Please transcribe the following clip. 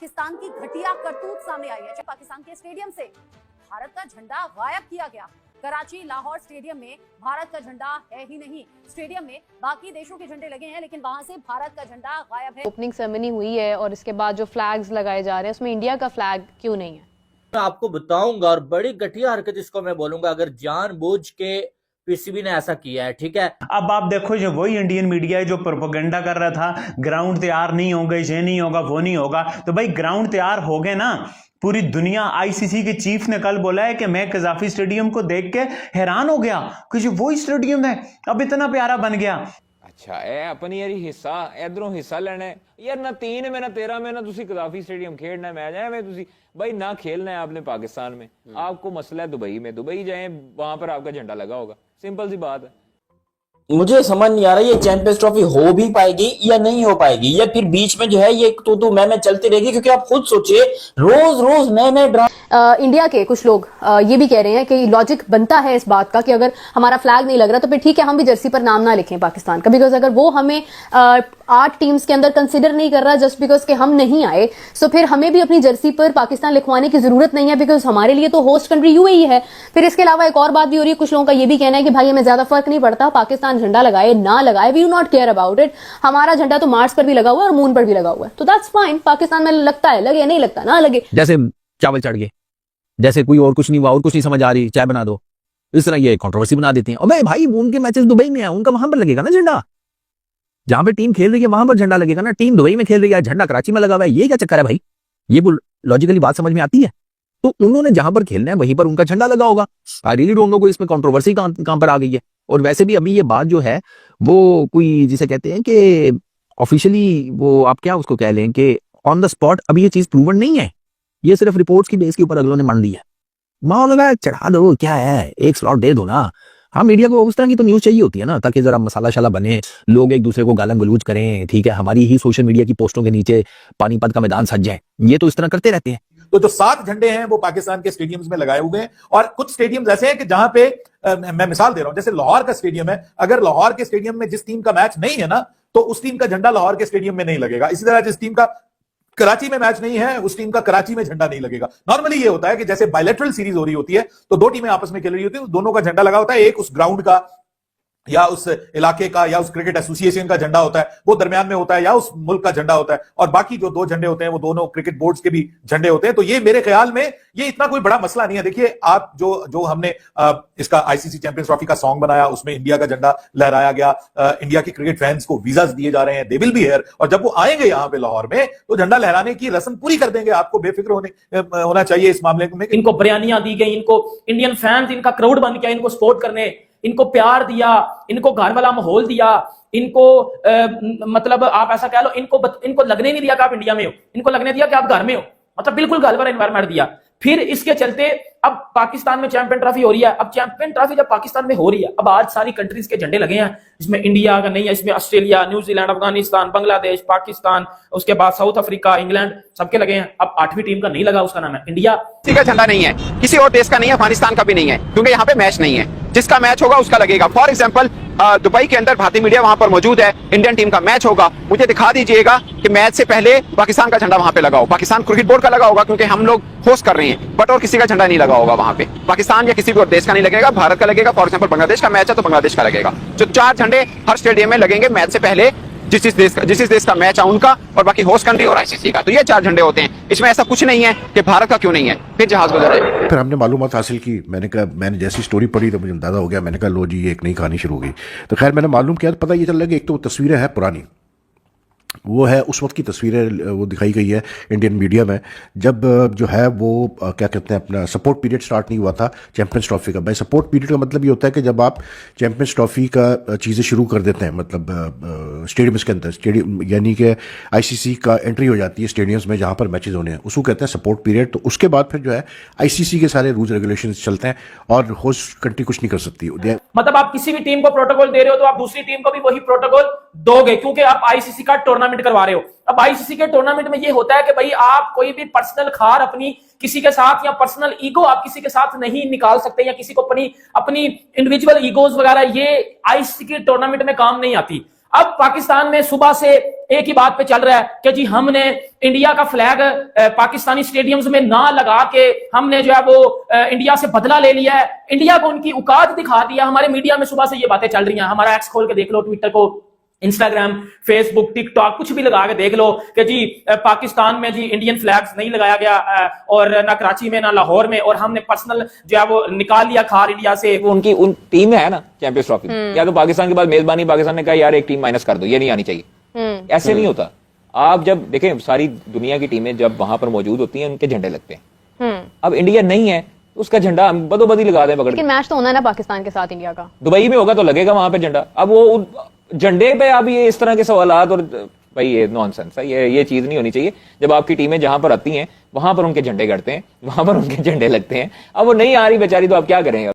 पाकिस्तान की घटिया करतूत सामने आई है। पाकिस्तान के स्टेडियम से भारत का झंडा गायब किया गया। कराची लाहौर स्टेडियम में भारत का झंडा है ही नहीं। स्टेडियम में बाकी देशों के झंडे लगे हैं, लेकिन वहां से भारत का झंडा गायब है। ओपनिंग सेरेमनी हुई है और इसके बाद जो फ्लैग्स लगाए जा रहे हैं उसमें इंडिया का फ्लैग क्यों नहीं है? मैं आपको बताऊंगा, और बड़ी घटिया हरकत इसको मैं बोलूंगा अगर जानबूझ के पीसीबी ने ऐसा किया है। ठीक है, अब आप देखो, जो वही इंडियन मीडिया है जो प्रोपेगेंडा कर रहा था ग्राउंड तैयार नहीं होगा, ये नहीं होगा, वो नहीं होगा, तो भाई ग्राउंड तैयार हो गए ना। पूरी दुनिया, आईसीसी के चीफ ने कल बोला है कि मैं कजाफी स्टेडियम को देख के हैरान हो गया कि जो वही स्टेडियम है अब इतना प्यारा बन गया। अच्छा ए अपनी यारी हिस्सा इधरों हिस्सा लेना है यार, ना 3 में ना 13 में ना तुसी कजाफी स्टेडियम खेलना है मैच है में तुसी भाई ना खेलना है आपने पाकिस्तान में। आपको मसला है दुबई में, दुबई जाए वहां पर आपका झंडा लगा होगा, सिंपल सी बात है। मुझे समझ नहीं आ रहा ये चैंपियंस ट्रॉफी हो भी पाएगी या नहीं हो पाएगी, या फिर बीच में जो है ये तो मैं चलती रहेगी, क्योंकि आप खुद सोचिए रोज रोज नए नए ड्रामा। इंडिया के कुछ लोग ये भी कह रहे हैं कि लॉजिक बनता है इस बात का कि अगर हमारा फ्लैग नहीं लग रहा तो फिर ठीक है हम भी जर्सी पर नाम ना लिखें पाकिस्तान का, बिकॉज अगर वो हमें 8 टीम्स के अंदर कंसिडर नहीं कर रहा जस्ट बिकॉज कि हम नहीं आए, सो फिर हमें भी अपनी जर्सी पर पाकिस्तान लिखवाने की जरूरत नहीं है, बिकॉज हमारे लिए तो होस्ट कंट्री यूएई है। फिर इसके अलावा एक और बात भी हो रही है, कुछ लोगों का ये भी कहना है कि भाई हमें ज्यादा फर्क नहीं पड़ता पाकिस्तान झंडा लगाए ना लगाए, we do not care about it. हमारा झंडा तो मार्स पर भी लगा हुआ है और मून पर भी लगा हुआ है, तो दैट्स फाइन। पाकिस्तान में लगता है लगे, नहीं लगता ना लगे। जैसे चावल चढ़ गए, जैसे कोई और कुछ नहीं हुआ और कुछ नहीं समझ आ रही, चाय बना दो, इस तरह ये कंट्रोवर्सी बना देते हैं। और भाई उनके मैचेस दुबई में है, उनका वहां पर लगेगा ना झंडा, जहां पे टीम खेल रही है वहां पर झंडा लगेगा ना। टीम दुबई में खेल रही है, झंडा कराची में लगा हुआ है, ये क्या चक्कर है भाई? ये लॉजिकली बात समझ में आती है? तो उन्होंने जहां पर खेलना है वहीं पर उनका झंडा लगा होगा। आई रियली डोंट नो कोई इसमें कंट्रोवर्सी कहां पर आ गई है। और वैसे भी अभी ये बात जो है वो कोई जिसे कहते हैं कि ऑफिशियली वो आप क्या उसको कह लें कि ऑन द स्पॉट अभी ये चीज प्रूवन नहीं है, ये सिर्फ रिपोर्ट्स की बेस के ऊपर अगलों ने मान ली है। माहौल लगा चढ़ा दो, क्या है, एक स्लॉट दे दो ना। हाँ, मीडिया को उस तरह की तो न्यूज चाहिए होती है ना, ताकि जरा मसाला शाला बने, लोग एक दूसरे को गालन गलूज करें, ठीक है, हमारी ही सोशल मीडिया की पोस्टों के नीचे पानीपत का मैदान सज जाए। ये तो इस तरह करते रहते हैं। तो जो 7 झंडे हैं वो पाकिस्तान के स्टेडियम्स में लगाए हुए हैं, और कुछ स्टेडियम्स ऐसे हैं कि जहां पे मैं मिसाल दे रहा हूं, जैसे लाहौर का स्टेडियम है, अगर लाहौर के स्टेडियम में जिस टीम का मैच नहीं है ना, तो उस टीम का झंडा लाहौर के स्टेडियम में नहीं लगेगा। इसी तरह जिस टीम का कराची में मैच नहीं है, उस टीम का कराची में झंडा नहीं लगेगा। नॉर्मली ये होता है कि जैसे बायलैटरल सीरीज हो रही होती है तो 2 टीमें आपस में खेल रही होती है, तो दोनों का झंडा लगा होता है, एक उस ग्राउंड का या उस इलाके का या उस क्रिकेट एसोसिएशन का झंडा होता है, वो दरमियान में होता है, या उस मुल्क का झंडा होता है, और बाकी जो 2 झंडे होते हैं वो दोनों क्रिकेट बोर्ड्स के भी झंडे होते हैं। तो ये मेरे ख्याल में ये इतना कोई बड़ा मसला नहीं है। देखिए, आप जो हमने इसका आईसीसी चैंपियंस ट्रॉफी का सॉन्ग बनाया, उसमें इंडिया का झंडा लहराया गया। इंडिया के क्रिकेट फैंस को वीजास दिए जा रहे हैं, दे विल बी हियर, और जब वो आएंगे यहाँ पे लाहौर में तो झंडा लहराने की रस्म पूरी कर देंगे। आपको बेफिक्र होना चाहिए इस मामले में। इनको बयानियां दी गई, इनको इंडियन फैंस इनका क्राउड बन गया, इनको सपोर्ट करने, इनको प्यार दिया, इनको घर वाला माहौल दिया, इनको मतलब आप ऐसा कह लो, इनको लगने नहीं दिया कि आप इंडिया में हो, इनको लगने दिया कि आप घर में हो, मतलब बिल्कुल घर वाला एनवायरनमेंट दिया। फिर इसके चलते अब पाकिस्तान में चैंपियन ट्रॉफी हो रही है। अब चैंपियन ट्रॉफी जब पाकिस्तान में हो रही है, अब आज सारी कंट्रीज के झंडे लगे हैं, इसमें इंडिया का नहीं है, इसमें ऑस्ट्रेलिया, न्यूजीलैंड, अफगानिस्तान, बांग्लादेश, पाकिस्तान, उसके बाद साउथ अफ्रीका, इंग्लैंड, सबके लगे हैं। अब 8वीं टीम का नहीं लगा, उसका नाम है इंडिया। किसी का झंडा नहीं है, किसी और देश का नहीं है, अफगानिस्तान का भी नहीं है, क्योंकि यहाँ पे मैच नहीं है। जिसका मैच होगा उसका लगेगा। फॉर एग्जाम्पल दुबई के अंदर भारतीय मीडिया वहां पर मौजूद है, इंडियन टीम का मैच होगा, मुझे दिखा दीजिएगा कि मैच से पहले पाकिस्तान का झंडा वहां पे लगा हो। पाकिस्तान क्रिकेट बोर्ड का लगा होगा क्योंकि हम लोग होस्ट कर रहे हैं, बट और किसी का झंडा नहीं लगा होगा वहां पे। पाकिस्तान या किसी भी और देश का नहीं लगेगा, भारत का लगेगा। फॉर एग्जाम्पल बांग्लादेश का मैच है तो बांग्लादेश का लगेगा। जो 4 झंडे हर स्टेडियम में लगेंगे मैच से पहले, जिस देश का मैच है उनका, और बाकी होस्ट कंट्री और आईसीसी का। तो ये 4 झंडे होते हैं। इसमें ऐसा कुछ नहीं है कि भारत का क्यों नहीं है। फिर जहाज गुजर जाए। फिर हमने मालूमात हासिल की, मैंने जैसी स्टोरी पढ़ी तो मुझे अंदाजा हो गया। मैंने कहा लो जी ये एक नई कहानी शुरू हो गई। तो खैर मैंने मालूम किया, पता ये चल रहा है कि एक तो तस्वीरें हैं पुरानी, वो है उस वक्त की तस्वीरें वो दिखाई गई है इंडियन मीडिया में, जब जो है वो क्या कहते हैं अपना सपोर्ट पीरियड स्टार्ट नहीं हुआ था चैंपियंस ट्रॉफी का। भाई सपोर्ट पीरियड का मतलब ये होता है कि जब आप चैंपियंस ट्रॉफी का चीज़ें शुरू कर देते हैं, मतलब स्टेडियम्स के अंदर, स्टेडियम यानी कि आईसीसी का एंट्री हो जाती है स्टेडियम्स में जहाँ पर मैचेज होने हैं, उसको कहते हैं सपोर्ट पीरियड। तो उसके बाद फिर जो है आईसीसी के सारे रूल्स रेगुलेशन चलते हैं और होस्ट कंट्री कुछ नहीं कर सकती। मतलब आप किसी भी टीम को प्रोटोकॉल दे रहे हो तो आप दूसरी टीम को भी वही प्रोटोकॉल दोगे, क्योंकि आप आईसीसी का टूर्नामेंट करवा रहे हो। अब आईसीसी के टूर्नामेंट में ये होता है कि भाई आप कोई भी पर्सनल खार अपनी किसी के साथ या पर्सनल ईगो आप किसी के साथ नहीं निकाल सकते, या किसी को अपनी इंडिविजुअल ईगोज वगैरह ये आईसीसी के टूर्नामेंट में काम नहीं आती। अब पाकिस्तान में सुबह से एक ही बात पे चल रहा है कि जी हमने इंडिया का फ्लैग पाकिस्तानी स्टेडियम्स में ना लगा के हमने जो है वो इंडिया से बदला ले लिया है, इंडिया को उनकी औकात दिखा दिया। हमारे मीडिया में सुबह से ये बातें चल रही हैं, हमारा एक्स खोल के देख लो, ट्विटर को, इंस्टाग्राम, फेसबुक, टिकटॉक, कुछ भी लगा के देख लो कि जी पाकिस्तान में जी इंडियन फ्लैग्स नहीं लगाया गया और ना कराची में ना लाहौर में, और हमने पर्सनल जो है वो निकाल लिया खार इंडिया से। वो उनकी उन टीम है ना चैंपियंस ट्रॉफी, या तो पाकिस्तान के बाद मेजबानी पाकिस्तान ने कहा यार एक टीम माइनस कर दो, ये नहीं आनी चाहिए। ऐसे नहीं होता। आप जब देखें सारी दुनिया की टीमें जब वहां पर मौजूद होती हैं उनके झंडे लगते हैं। अब इंडिया नहीं है, उसका झंडा बदोबदी लगा दें पकड़ के। लेकिन मैच तो होना है ना पाकिस्तान के साथ इंडिया का, दुबई में होगा तो लगेगा वहां पे झंडा। अब वो झंडे पे आप ये इस तरह के सवालात, और भाई ये नॉनसेंस है, ये चीज नहीं होनी चाहिए। जब आपकी टीमें जहां पर आती हैं वहां पर उनके झंडे गड़ते हैं, वहां पर उनके झंडे लगते हैं। अब वो नहीं आ रही बेचारी तो आप क्या करेंगे।